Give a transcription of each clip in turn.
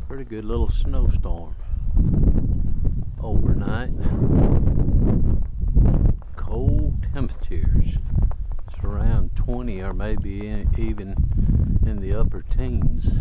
Pretty good little snowstorm overnight. Cold temperatures. It's around 20 or maybe even in the upper teens.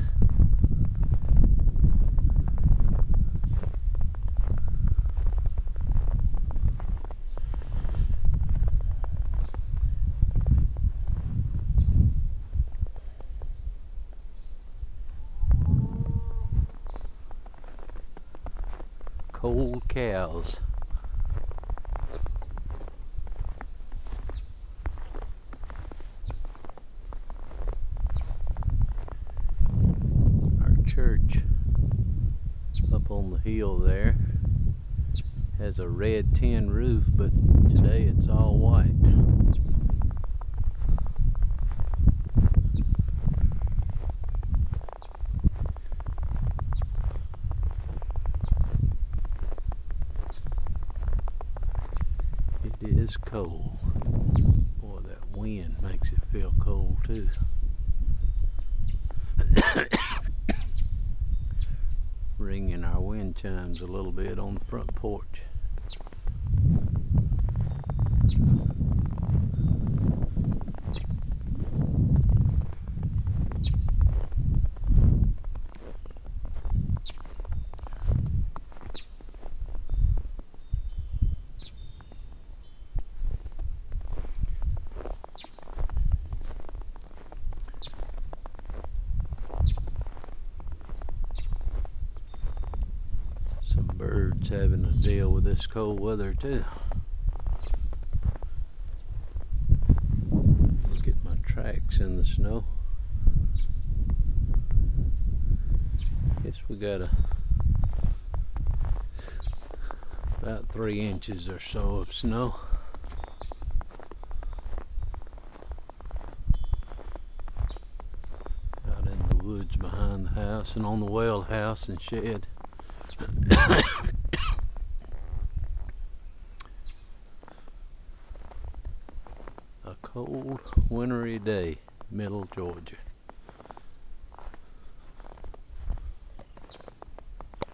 Cold cows. Our church up on the hill there has a red tin roof, but today it's all white. It is cold. Boy, that wind makes it feel cold too. Ringing our wind chimes a little bit on the front porch. Birds having to deal with this cold weather too. Look at my tracks in the snow. Guess we got about 3 inches or so of snow. Out in the woods behind the house and on the well house and shed. A cold, wintry day, middle Georgia.